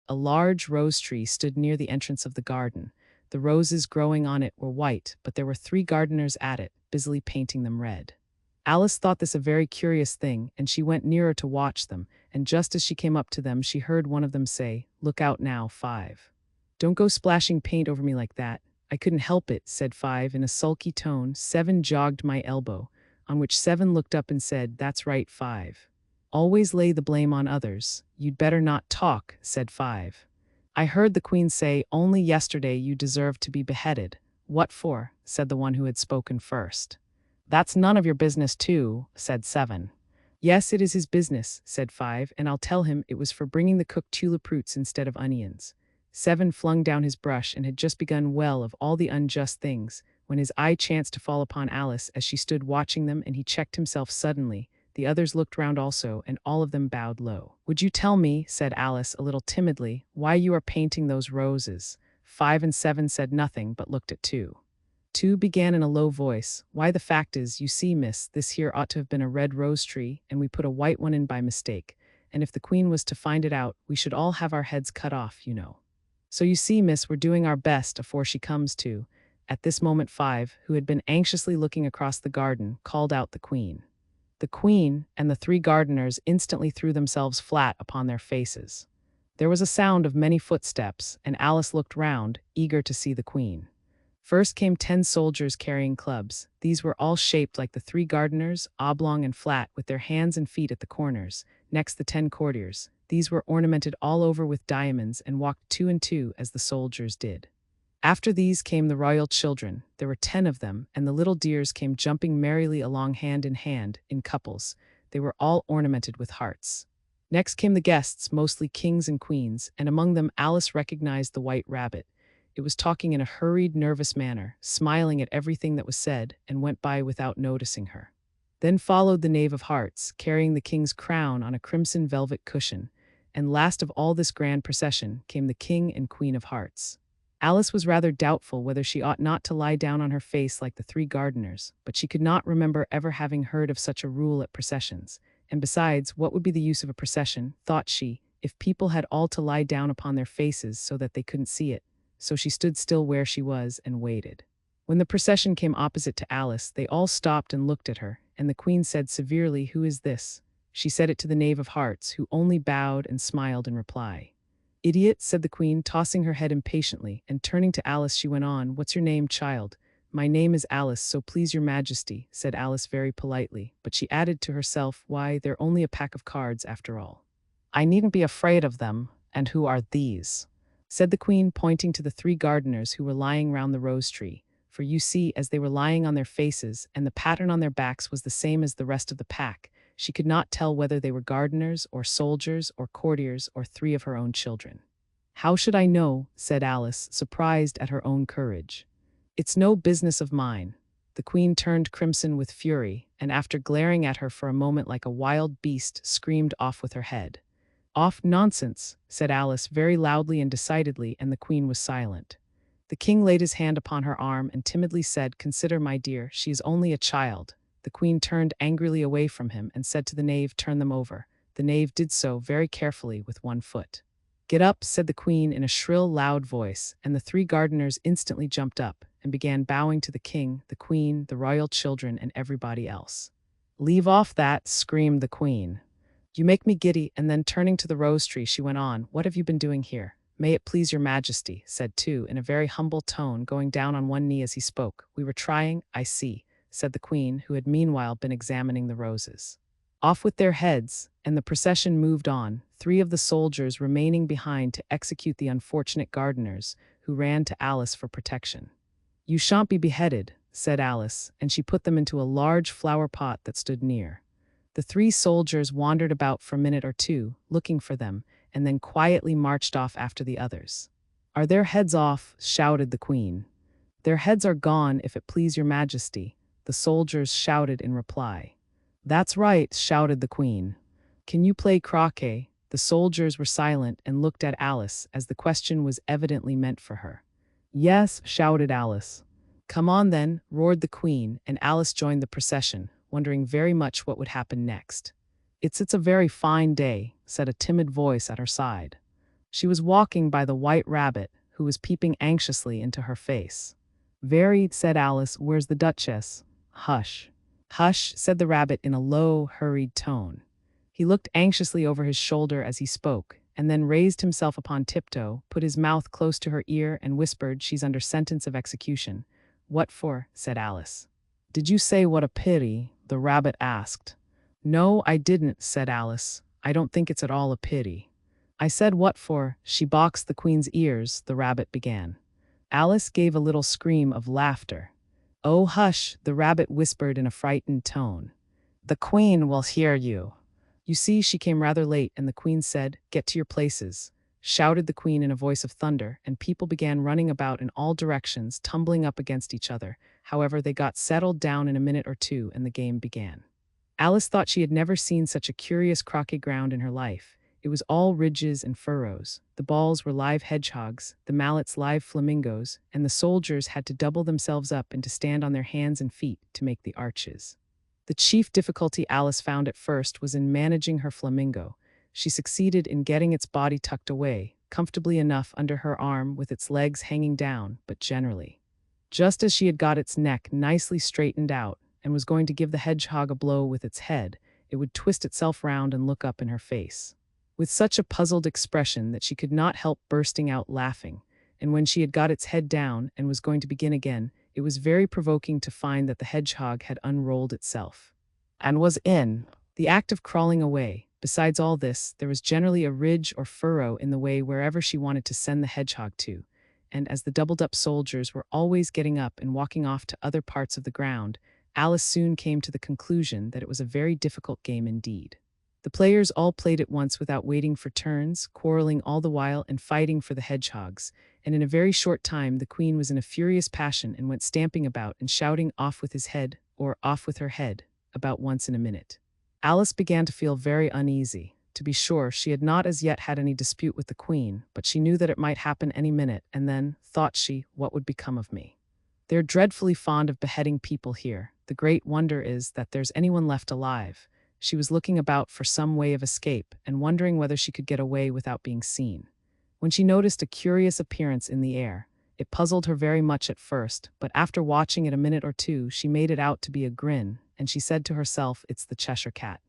A large rose tree stood near the entrance of the garden. The roses growing on it were white, but there were 3 gardeners at it, busily painting them red. Alice thought this a very curious thing, and she went nearer to watch them, and just as she came up to them she heard one of them say, "Look out now, 5. Don't go splashing paint over me like that." "I couldn't help it," said 5 in a sulky tone. 7 jogged my elbow, on which 7 looked up and said, "That's right, 5. Always lay the blame on others. You'd better not talk," said 5. "I heard the Queen say only yesterday you deserved to be beheaded." "What for?" said the one who had spoken first. "That's none of your business too," said 7. "Yes, it is his business," said 5, "and I'll tell him it was for bringing the cooked tulip roots instead of onions." 7 flung down his brush and had just begun well of all the unjust things, when his eye chanced to fall upon Alice as she stood watching them, and he checked himself suddenly. The others looked round also, and all of them bowed low. "Would you tell me," said Alice a little timidly, "why you are painting those roses?" 5 and 7 said nothing, but looked at 2. 2 began in a low voice, "Why, the fact is, you see, miss, this here ought to have been a red rose tree, and we put a white one in by mistake, and if the Queen was to find it out, we should all have our heads cut off, you know. So you see, miss, we're doing our best afore she comes to." At this moment 5, who had been anxiously looking across the garden, called out the Queen. The Queen and the 3 gardeners instantly threw themselves flat upon their faces. There was a sound of many footsteps, and Alice looked round, eager to see the Queen. First came 10 soldiers carrying clubs. These were all shaped like the 3 gardeners, oblong and flat, with their hands and feet at the corners. Next the 10 courtiers. These were ornamented all over with diamonds and walked 2 and 2 as the soldiers did. After these came the royal children. There were 10 of them, and the little dears came jumping merrily along hand, in couples. They were all ornamented with hearts. Next came the guests, mostly kings and queens, and among them Alice recognized the white rabbit. It was talking in a hurried, nervous manner, smiling at everything that was said, and went by without noticing her. Then followed the Knave of Hearts, carrying the king's crown on a crimson velvet cushion, and last of all this grand procession came the King and Queen of Hearts. Alice was rather doubtful whether she ought not to lie down on her face like the 3 gardeners, but she could not remember ever having heard of such a rule at processions. And besides, what would be the use of a procession, thought she, if people had all to lie down upon their faces so that they couldn't see it? So she stood still where she was and waited. When the procession came opposite to Alice, they all stopped and looked at her, and the Queen said severely, "Who is this?" She said it to the Knave of Hearts, who only bowed and smiled in reply. "Idiot," said the Queen, tossing her head impatiently, and turning to Alice she went on, "What's your name, child?" "My name is Alice, so please your majesty," said Alice very politely, but she added to herself, "Why, they're only a pack of cards after all. I needn't be afraid of them. And who are these?" said the Queen, pointing to the 3 gardeners who were lying round the rose tree. For you see, as they were lying on their faces, and the pattern on their backs was the same as the rest of the pack, she could not tell whether they were gardeners, or soldiers, or courtiers, or 3 of her own children. "How should I know?" said Alice, surprised at her own courage. "It's no business of mine." The Queen turned crimson with fury, and after glaring at her for a moment like a wild beast, screamed off with her head. "Off, nonsense," said Alice very loudly and decidedly, and the Queen was silent. The King laid his hand upon her arm and timidly said, "Consider, my dear, she is only a child." The Queen turned angrily away from him and said to the Knave, "Turn them over." The Knave did so very carefully with one foot. "Get up," said the Queen in a shrill, loud voice, and the 3 gardeners instantly jumped up and began bowing to the King, the Queen, the royal children, and everybody else. "Leave off that," screamed the Queen. "You make me giddy," and then turning to the rose tree she went on, "What have you been doing here?" "May it please your majesty," said 2 in a very humble tone, going down on one knee as he spoke. "We were trying, I see," said the Queen, who had meanwhile been examining the roses. Off with their heads, and the procession moved on, 3 of the soldiers remaining behind to execute the unfortunate gardeners, who ran to Alice for protection. "You shan't be beheaded," said Alice, and she put them into a large flower pot that stood near. The 3 soldiers wandered about for a minute or 2, looking for them, and then quietly marched off after the others. "Are their heads off?" shouted the Queen. "Their heads are gone, if it please your majesty," the soldiers shouted in reply. "That's right," shouted the Queen. "Can you play croquet?" The soldiers were silent and looked at Alice, as the question was evidently meant for her. "Yes," shouted Alice. "Come on then," roared the Queen, and Alice joined the procession, wondering very much what would happen next. It's a very fine day," said a timid voice at her side. She was walking by the white rabbit, who was peeping anxiously into her face. "Very," said Alice, "where's the Duchess?" "Hush." "Hush," said the rabbit in a low, hurried tone. He looked anxiously over his shoulder as he spoke, and then raised himself upon tiptoe, put his mouth close to her ear, and whispered, "She's under sentence of execution." "What for?" said Alice. "Did you say what a pity?" the rabbit asked. "No, I didn't," said Alice. "I don't think it's at all a pity." "I said what for. She boxed the Queen's ears," the rabbit began. Alice gave a little scream of laughter. "Oh, hush," the rabbit whispered in a frightened tone. "The Queen will hear you." "You see, she came rather late, and the Queen said, 'Get to your places,'" shouted the Queen in a voice of thunder, and people began running about in all directions, tumbling up against each other. However, they got settled down in a minute or two, and the game began. Alice thought she had never seen such a curious croquet ground in her life. It was all ridges and furrows. The balls were live hedgehogs, the mallets live flamingos, and the soldiers had to double themselves up and to stand on their hands and feet to make the arches. The chief difficulty Alice found at first was in managing her flamingo. She succeeded in getting its body tucked away, comfortably enough under her arm with its legs hanging down, but generally. Just as she had got its neck nicely straightened out and was going to give the hedgehog a blow with its head, it would twist itself round and look up in her face, with such a puzzled expression that she could not help bursting out laughing, and when she had got its head down and was going to begin again, it was very provoking to find that the hedgehog had unrolled itself and was in the act of crawling away. Besides all this, there was generally a ridge or furrow in the way wherever she wanted to send the hedgehog to, and as the doubled-up soldiers were always getting up and walking off to other parts of the ground, Alice soon came to the conclusion that it was a very difficult game indeed. The players all played at once without waiting for turns, quarreling all the while and fighting for the hedgehogs, and in a very short time the Queen was in a furious passion and went stamping about and shouting "off with his head," or "off with her head," about once in a minute. Alice began to feel very uneasy. To be sure, she had not as yet had any dispute with the Queen, but she knew that it might happen any minute, and then, thought she, what would become of me? They're dreadfully fond of beheading people here. The great wonder is that there's anyone left alive. She was looking about for some way of escape and wondering whether she could get away without being seen, when she noticed a curious appearance in the air. It puzzled her very much at first, but after watching it a minute or two, she made it out to be a grin, and she said to herself, "It's the Cheshire Cat.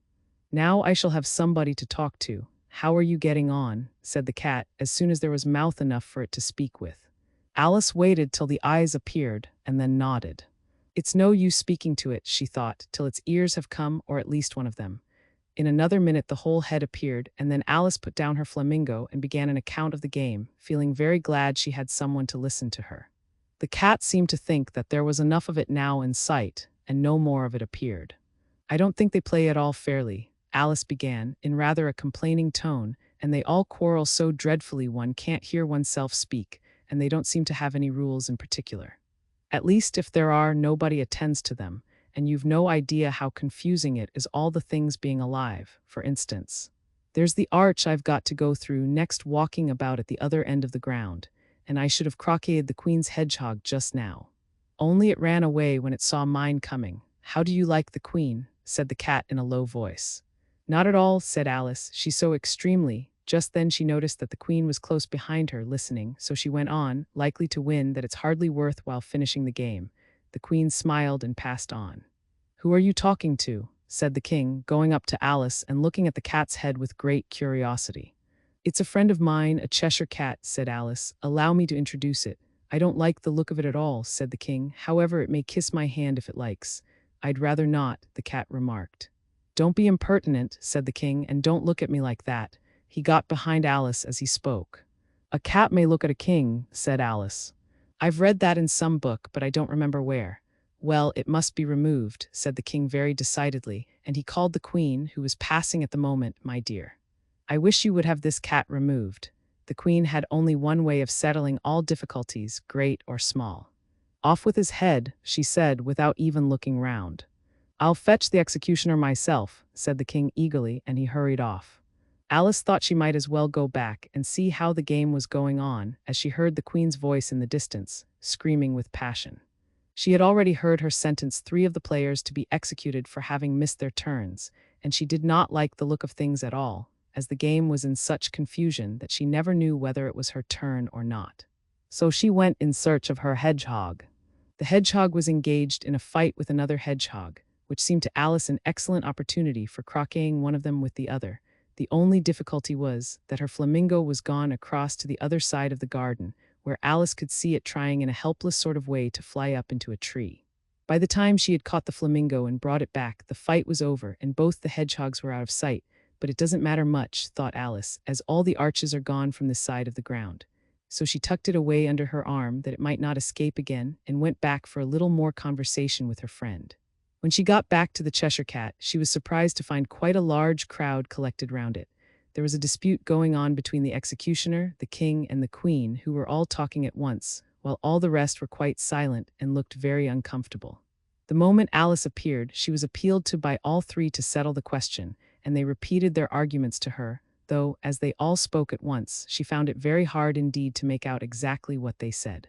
Now I shall have somebody to talk to." "How are you getting on?" said the cat, as soon as there was mouth enough for it to speak with. Alice waited till the eyes appeared, and then nodded. "It's no use speaking to it," she thought, "till its ears have come, or at least one of them." In another minute the whole head appeared, and then Alice put down her flamingo and began an account of the game, feeling very glad she had someone to listen to her. The cat seemed to think that there was enough of it now in sight, and no more of it appeared. "I don't think they play at all fairly," Alice began, in rather a complaining tone, "and they all quarrel so dreadfully one can't hear oneself speak, and they don't seem to have any rules in particular. At least, if there are, nobody attends to them, and you've no idea how confusing it is, all the things being alive. For instance, there's the arch I've got to go through next, walking about at the other end of the ground, and I should have croqueted the Queen's hedgehog just now. Only it ran away when it saw mine coming. How do you like the Queen?" said the cat in a low voice. "Not at all," said Alice. "She's so extremely—" Just then she noticed that the Queen was close behind her, listening, so she went on, likely to win, that it's hardly worth while finishing the game. The Queen smiled and passed on. "Who are you talking to?" said the King, going up to Alice and looking at the cat's head with great curiosity. "It's a friend of mine, a Cheshire Cat," said Alice. "Allow me to introduce it." "I don't like the look of it at all," said the King. "However, it may kiss my hand if it likes." "I'd rather not," the cat remarked. "Don't be impertinent," said the King, "and don't look at me like that." He got behind Alice as he spoke. "A cat may look at a king," said Alice. "I've read that in some book, but I don't remember where." "Well, it must be removed," said the King very decidedly, and he called the Queen, who was passing at the moment, "My dear, I wish you would have this cat removed." The Queen had only one way of settling all difficulties, great or small. "Off with his head," she said, without even looking round. "I'll fetch the executioner myself," said the King eagerly, and he hurried off. Alice thought she might as well go back and see how the game was going on, as she heard the Queen's voice in the distance, screaming with passion. She had already heard her sentence 3 of the players to be executed for having missed their turns, and she did not like the look of things at all, as the game was in such confusion that she never knew whether it was her turn or not. So she went in search of her hedgehog. The hedgehog was engaged in a fight with another hedgehog, which seemed to Alice an excellent opportunity for croqueting one of them with the other. The only difficulty was that her flamingo was gone across to the other side of the garden, where Alice could see it trying in a helpless sort of way to fly up into a tree. By the time she had caught the flamingo and brought it back, the fight was over and both the hedgehogs were out of sight. But it doesn't matter much, thought Alice, as all the arches are gone from this side of the ground. So she tucked it away under her arm that it might not escape again and went back for a little more conversation with her friend. When she got back to the Cheshire Cat, she was surprised to find quite a large crowd collected round it. There was a dispute going on between the executioner, the king, and the queen, who were all talking at once, while all the rest were quite silent and looked very uncomfortable. The moment Alice appeared, she was appealed to by all three to settle the question, and they repeated their arguments to her, though, as they all spoke at once, she found it very hard indeed to make out exactly what they said.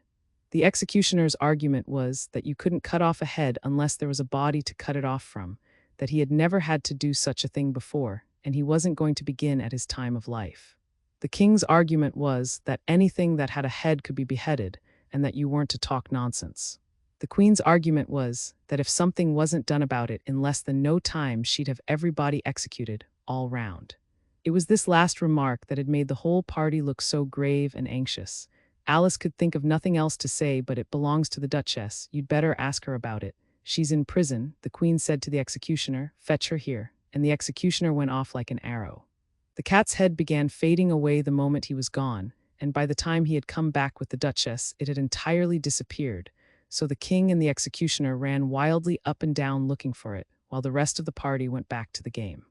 The executioner's argument was that you couldn't cut off a head unless there was a body to cut it off from, that he had never had to do such a thing before, and he wasn't going to begin at his time of life. The king's argument was that anything that had a head could be beheaded, and that you weren't to talk nonsense. The queen's argument was that if something wasn't done about it in less than no time, she'd have everybody executed, all round. It was this last remark that had made the whole party look so grave and anxious. Alice could think of nothing else to say but "It belongs to the Duchess, you'd better ask her about it. She's in prison," the queen said to the executioner. "Fetch her here," and the executioner went off like an arrow. The cat's head began fading away the moment he was gone, and by the time he had come back with the Duchess, it had entirely disappeared, so the king and the executioner ran wildly up and down looking for it, while the rest of the party went back to the game.